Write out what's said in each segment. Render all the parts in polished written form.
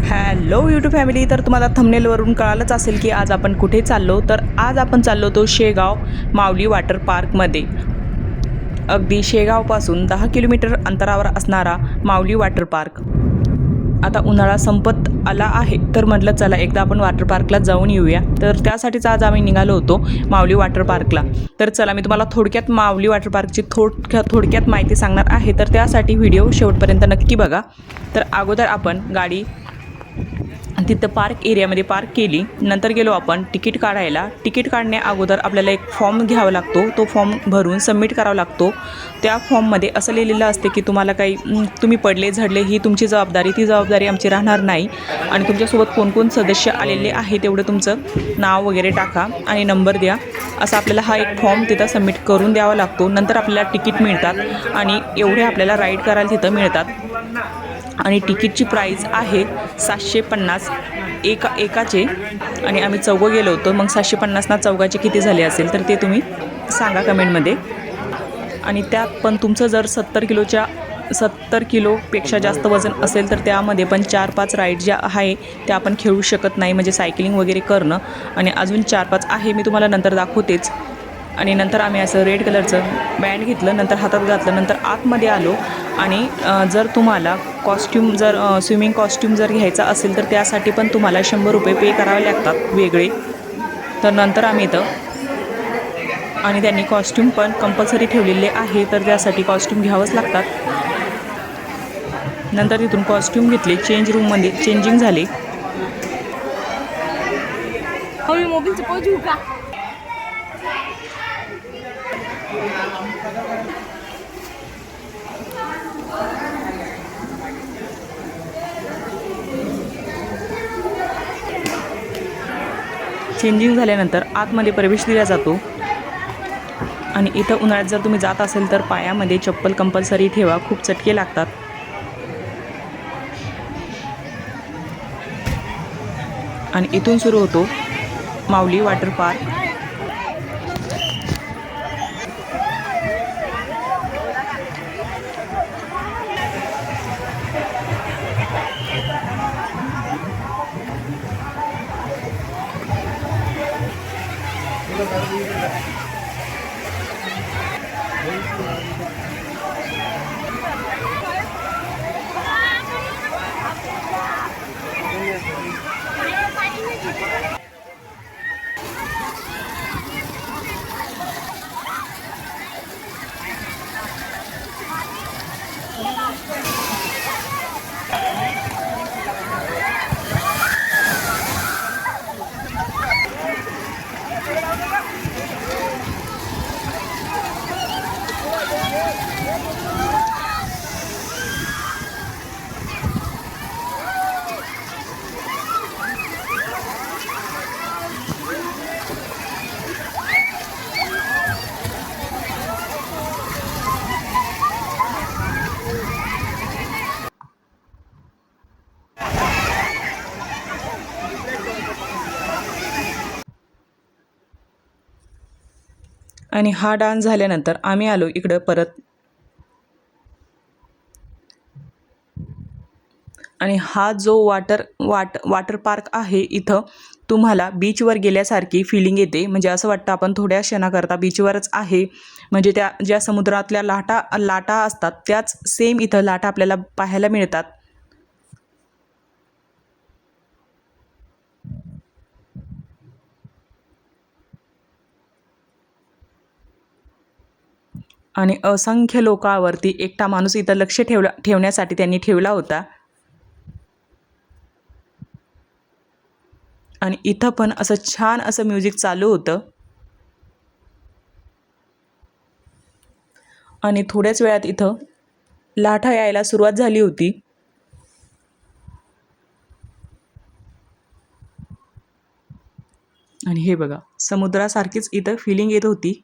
Hello YouTube family. तर तुम्हाला थंबनेलवरून कळालंच असेल की आज आपण कुठे चाललो. तर आज आपण चाललो तो शेगाव माऊली वॉटर पार्कमध्ये. अगदी शेगावपासून 10 किलोमीटर अंतरावर असणारा माऊली वॉटर पार्क. आता उन्हाळा संपत आला आहे, तर म्हटलं चला एकदा आपण वॉटर पार्कला जाऊन येऊया. तर त्यासाठीच आज आम्ही निघालो होतो माऊली वॉटर पार्कला. तर चला मी तुम्हाला थोडक्यात माऊली वॉटर पार्कची थोडक्यात माहिती सांगणार आहे, तर त्यासाठी व्हिडिओ शेवटपर्यंत नक्की बघा. तर अगोदर आपण गाडी तिथं पार्क एरियामध्ये पार्क केली. नंतर गेलो आपण तिकीट काढायला. तिकीट काढण्या अगोदर आपल्याला एक फॉर्म घ्यावा लागतो. तो फॉर्म भरून सबमिट करावा लागतो. त्या फॉर्ममध्ये असं लिहिलेलं असते की तुम्हाला काही तुम्ही पडले झडले ही तुमची जबाबदारी, ती जबाबदारी आमची राहणार नाही. आणि तुमच्यासोबत कोण सदस्य आलेले आहे तेवढं तुमचं नाव वगैरे टाका आणि नंबर द्या. असा आपल्याला हा एक फॉर्म तिथं सबमिट करून द्यावा लागतो. नंतर आपल्याला तिकीट मिळतात आणि एवढे आपल्याला राईड करायला तिथं मिळतात. आणि तिकीटची प्राईस आहे 750 एकाचे. आणि आम्ही चौघं गेलो होतो. मग 750 चौघाचे किती झाले असेल तर ते तुम्ही सांगा कमेंटमध्ये. आणि त्यात पण तुमचं जर 70 किलोपेक्षा जास्त वजन असेल तर त्यामध्ये पण 4-5 राईड ज्या आहे त्या आपण खेळू शकत नाही, म्हणजे सायकलिंग वगैरे करणं. आणि अजून 4-5 आहे, मी तुम्हाला नंतर दाखवतेच. आणि नंतर आम्ही असं रेड कलरचं बँड घेतलं, नंतर हातात घातलं, नंतर आतमध्ये आलो. आणि जर तुम्हाला कॉस्ट्यूम स्विमिंग कॉस्ट्यूम जर घ्यायचा असेल तर त्यासाठी पण तुम्हाला 100 रुपये पे करावे लागतात वेगळे. तर नंतर आम्ही इथं आणि त्यांनी कॉस्ट्यूम पण कंपल्सरी ठेवलेले आहे, तर त्यासाठी कॉस्ट्यूम घ्यावंच लागतात. नंतर तिथून कॉस्ट्यूम घेतले, चेंज रूममध्ये चेंजिंग झाले. चेंजिंग झाल्यानंतर आतमध्ये प्रवेश दिला जातो. आणि इथं उन्हाळ्यात जर तुम्ही जात असेल तर पायामध्ये चप्पल कंपल्सरी ठेवा, खूप चटके लागतात. आणि इथून सुरू होतो माऊली वॉटर पार्क. आणि हा डान्स झाल्यानंतर आम्ही आलो इकडं परत. आणि हा जो वॉटर पार्क आहे, इथं तुम्हाला बीचवर गेल्यासारखी फिलिंग येते. म्हणजे असं वाटतं आपण थोड्या क्षणाकरता बीचवरच आहे. म्हणजे त्या ज्या समुद्रातल्या लाटा असतात त्याच सेम इथं लाटा आपल्याला पाहायला मिळतात. आणि असंख्य लोकांवरती एकटा माणूस इथं लक्ष ठेवण्यासाठी त्यांनी ठेवला होता. आणि इथं पण असं छान असं म्युझिक चालू होतं. आणि थोड्याच वेळात इथं लाटा यायला सुरुवात झाली होती. आणि हे बघा, समुद्रासारखीच इथं फिलिंग येत होती.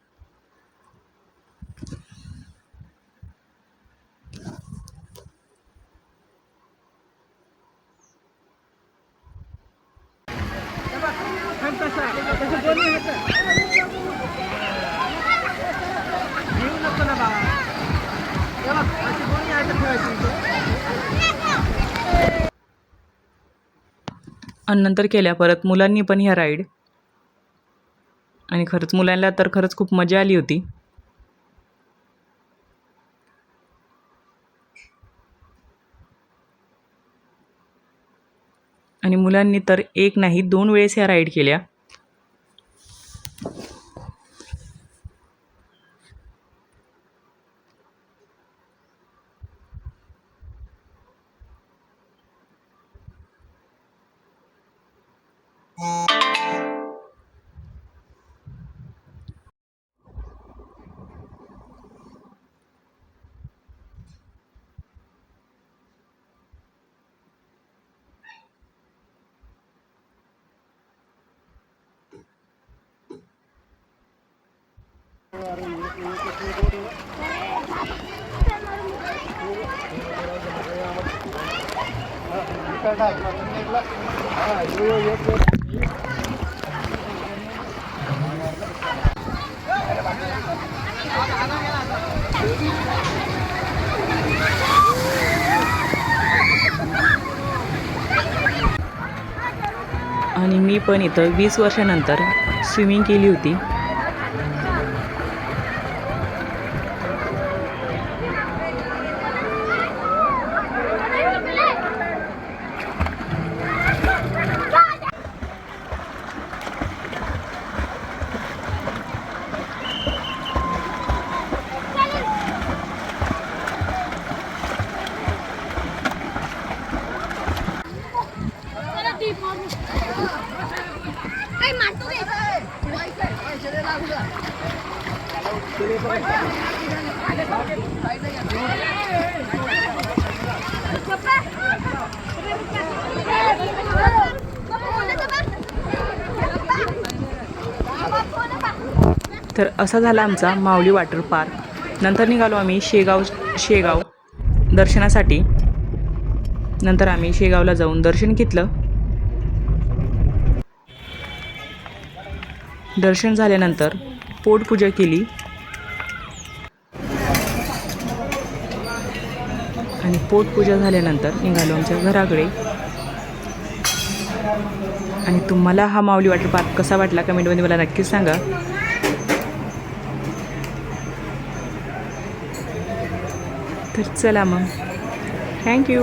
आणि नंतर केल्या परत मुलांनी पण ह्या राईड. आणि खरंच मुलांना तर खरंच खूप मजा आली होती. आणि मुलांनी तर एक नाही 2 वेळेस ह्या राईड केल्या. आणि मी पण इथं 20 वर्षानंतर स्विमिंग केली होती. तर असा झाला आमचा माऊली वॉटर पार्क. नंतर निघालो आम्ही शेगाव दर्शनासाठी. नंतर आम्ही शेगावला जाऊन दर्शन घेतलं. दर्शन झाल्यानंतर पोटपूजा केली आणि पोटपूजा झाल्यानंतर निघालो आमच्या घराकडे. आणि तुम्हाला हा माऊली वॉटर पार्क कसा वाटला कमेंटमध्ये मला नक्कीच सांगा. तर चला मग, थँक्यू.